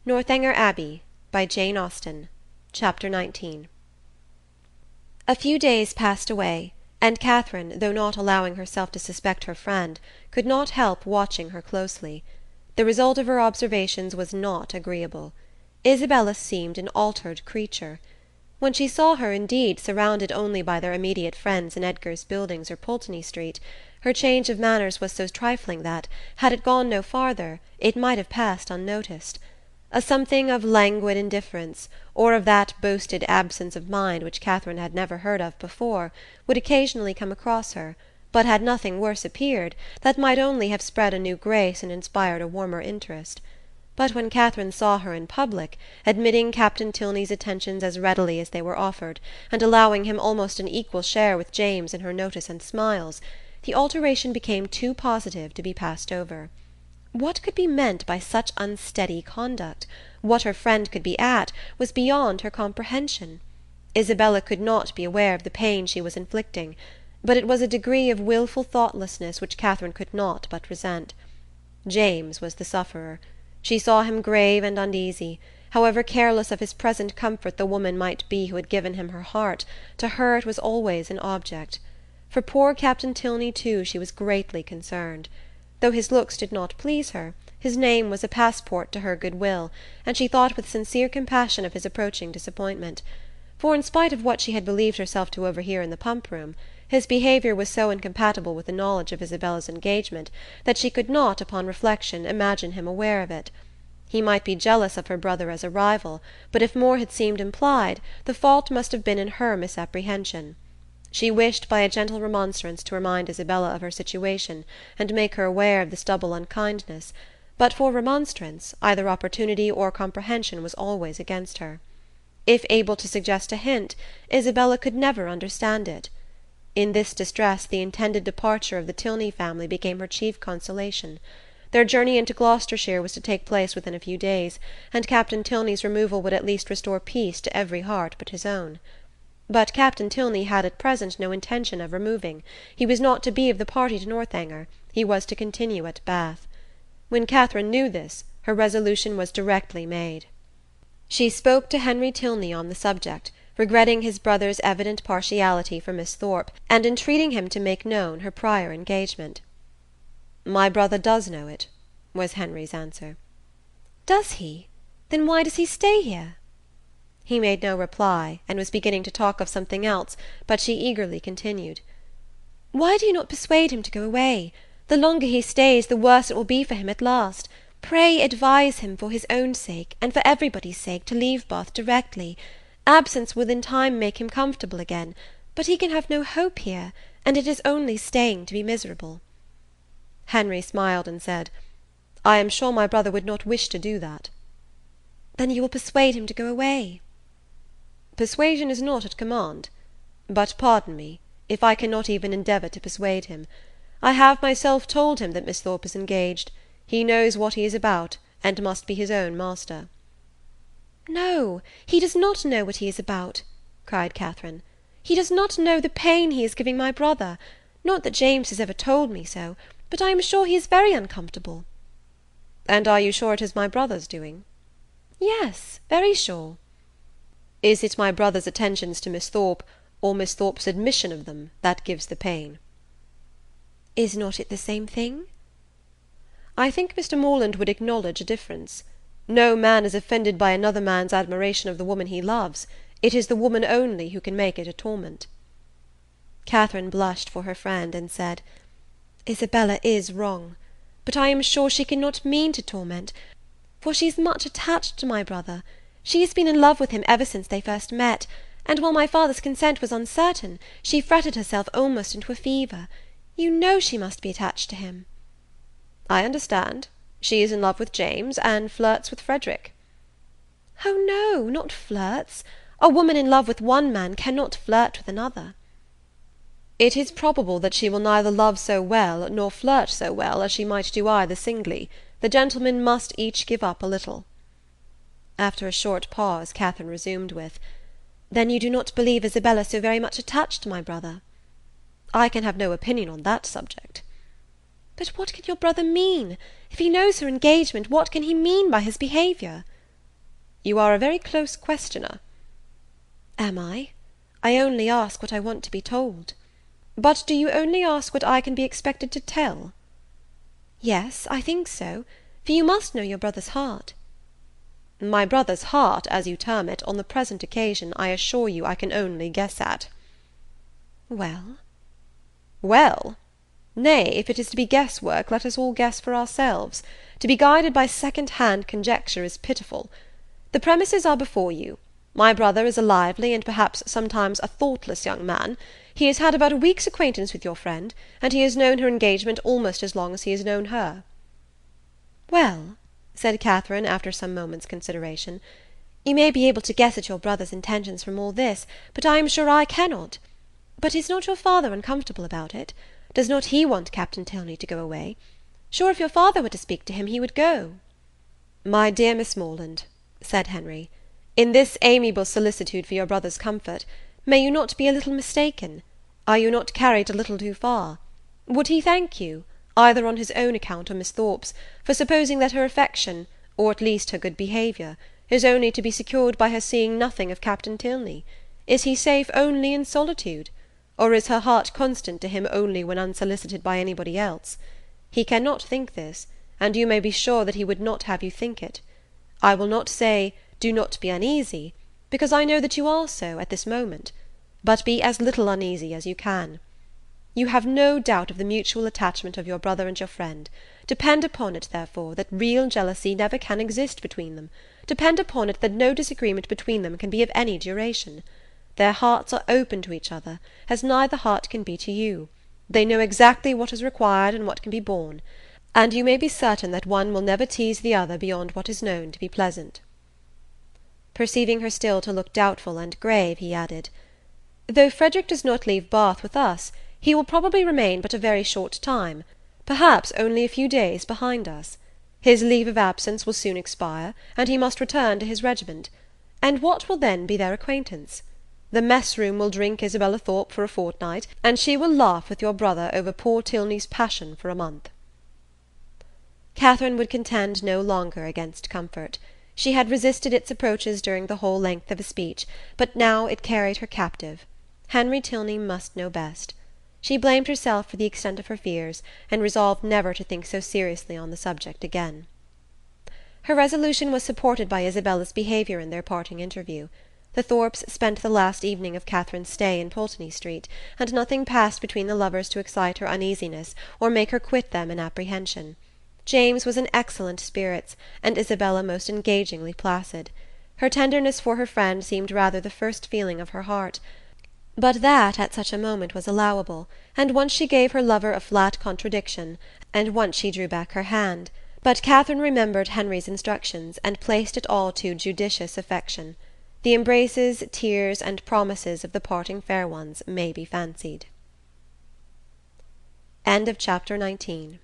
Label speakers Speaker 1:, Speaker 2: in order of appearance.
Speaker 1: Northanger Abbey, by Jane Austen. Chapter 19. A few days passed away, and Catherine, though not allowing herself to suspect her friend, could not help watching her closely. The result of her observations was not agreeable. Isabella seemed an altered creature. When she saw her, indeed, surrounded only by their immediate friends in Edgar's Buildings or Pulteney Street, her change of manners was so trifling that, had it gone no farther, it might have passed unnoticed. A something of languid indifference, or of that boasted absence of mind which Catherine had never heard of before, would occasionally come across her, but had nothing worse appeared, that might only have spread a new grace and inspired a warmer interest. But when Catherine saw her in public, admitting Captain Tilney's attentions as readily as they were offered, and allowing him almost an equal share with James in her notice and smiles, the alteration became too positive to be passed over. What could be meant by such unsteady conduct? What her friend could be at, was beyond her comprehension. Isabella could not be aware of the pain she was inflicting, but it was a degree of wilful thoughtlessness which Catherine could not but resent. James was the sufferer. She saw him grave and uneasy. However careless of his present comfort the woman might be who had given him her heart, to her it was always an object. For poor Captain Tilney, too, she was greatly concerned. Though his looks did not please her, his name was a passport to her good will, and she thought with sincere compassion of his approaching disappointment. For in spite of what she had believed herself to overhear in the pump-room, his behaviour was so incompatible with the knowledge of Isabella's engagement that she could not, upon reflection, imagine him aware of it. He might be jealous of her brother as a rival, but if more had seemed implied, the fault must have been in her misapprehension. She wished by a gentle remonstrance to remind Isabella of her situation, and make her aware of this double unkindness, but for remonstrance, either opportunity or comprehension was always against her. If able to suggest a hint, Isabella could never understand it. In this distress the intended departure of the Tilney family became her chief consolation. Their journey into Gloucestershire was to take place within a few days, and Captain Tilney's removal would at least restore peace to every heart but his own. But Captain Tilney had at present no intention of removing. He was not to be of the party to Northanger. He was to continue at Bath. When Catherine knew this, her resolution was directly made. She spoke to Henry Tilney on the subject, regretting his brother's evident partiality for Miss Thorpe, and entreating him to make known her prior engagement. "My brother does know it," was Henry's answer. "Does he? Then why does he stay here?" He made no reply, and was beginning to talk of something else, but she eagerly continued. "Why do you not persuade him to go away? The longer he stays, the worse it will be for him at last. Pray advise him, for his own sake, and for everybody's sake, to leave Bath directly. Absence will in time make him comfortable again, but he can have no hope here, and it is only staying to be miserable." Henry smiled and said, "I am sure my brother would not wish to do that." "Then you will persuade him to go away?" "Persuasion is not at command. But pardon me, if I cannot even endeavour to persuade him. I have myself told him that Miss Thorpe is engaged. He knows what he is about, and must be his own master." "No, he does not know what he is about," cried Catherine. "He does not know the pain he is giving my brother. Not that James has ever told me so, but I am sure he is very uncomfortable." "And are you sure it is my brother's doing?" "Yes, very sure." "Is it my brother's attentions to Miss Thorpe, or Miss Thorpe's admission of them, that gives the pain?" "Is not it the same thing?" "I think Mr. Morland would acknowledge a difference. No man is offended by another man's admiration of the woman he loves. It is the woman only who can make it a torment." Catherine blushed for her friend, and said, "Isabella is wrong, but I am sure she cannot mean to torment, for she is much attached to my brother. She has been in love with him ever since they first met, and while my father's consent was uncertain, she fretted herself almost into a fever. You know she must be attached to him." "I understand. She is in love with James, and flirts with Frederick." "Oh no, not flirts. A woman in love with one man cannot flirt with another." "It is probable that she will neither love so well, nor flirt so well, as she might do either singly. The gentlemen must each give up a little." After a short pause, Catherine resumed with, "Then you do not believe Isabella so very much attached to my brother?" "I can have no opinion on that subject." "But what can your brother mean? If he knows her engagement, what can he mean by his behaviour?" You are a very close questioner." "Am I? I only ask what I want to be told." "But do you only ask what I can be expected to tell?" "Yes, I think so, for you must know your brother's heart." "My brother's heart, as you term it, on the present occasion, I assure you I can only guess at." "Well?" "Well? Nay, if it is to be guess-work, let us all guess for ourselves. To be guided by second-hand conjecture is pitiful. The premises are before you. My brother is a lively, and perhaps sometimes a thoughtless young man. He has had about a week's acquaintance with your friend, and he has known her engagement almost as long as he has known her." "Well," said Catherine, after some moments' consideration, "you may be able to guess at your brother's intentions from all this, but I am sure I cannot. But is not your father uncomfortable about it? Does not he want Captain Tilney to go away? Sure, if your father were to speak to him, he would go." "My dear Miss Morland," said Henry, "in this amiable solicitude for your brother's comfort, may you not be a little mistaken? Are you not carried a little too far? Would he thank you, either on his own account or Miss Thorpe's, for supposing that her affection, or at least her good behaviour, is only to be secured by her seeing nothing of Captain Tilney? Is he safe only in solitude? Or is her heart constant to him only when unsolicited by anybody else? He cannot think this, and you may be sure that he would not have you think it. I will not say, do not be uneasy, because I know that you are so at this moment, but be as little uneasy as you can. You have no doubt of the mutual attachment of your brother and your friend. Depend upon it, therefore, that real jealousy never can exist between them. Depend upon it that no disagreement between them can be of any duration. Their hearts are open to each other, as neither heart can be to you. They know exactly what is required and what can be borne, and you may be certain that one will never tease the other beyond what is known to be pleasant." Perceiving her still to look doubtful and grave, he added, "Though Frederick does not leave Bath with us, he will probably remain but a very short time, perhaps only a few days behind us. His leave of absence will soon expire, and he must return to his regiment. And what will then be their acquaintance? The mess-room will drink Isabella Thorpe for a fortnight, and she will laugh with your brother over poor Tilney's passion for a month." Catherine would contend no longer against comfort. She had resisted its approaches during the whole length of a speech, but now it carried her captive. Henry Tilney must know best. She blamed herself for the extent of her fears, and resolved never to think so seriously on the subject again. Her resolution was supported by Isabella's behaviour in their parting interview. The Thorpes spent the last evening of Catherine's stay in Pulteney Street, and nothing passed between the lovers to excite her uneasiness, or make her quit them in apprehension. James was in excellent spirits, and Isabella most engagingly placid. Her tenderness for her friend seemed rather the first feeling of her heart, but that at such a moment was allowable, and once she gave her lover a flat contradiction, and once she drew back her hand, but Catherine remembered Henry's instructions, and placed it all to judicious affection. The embraces, tears, and promises of the parting fair ones may be fancied. End of chapter 19.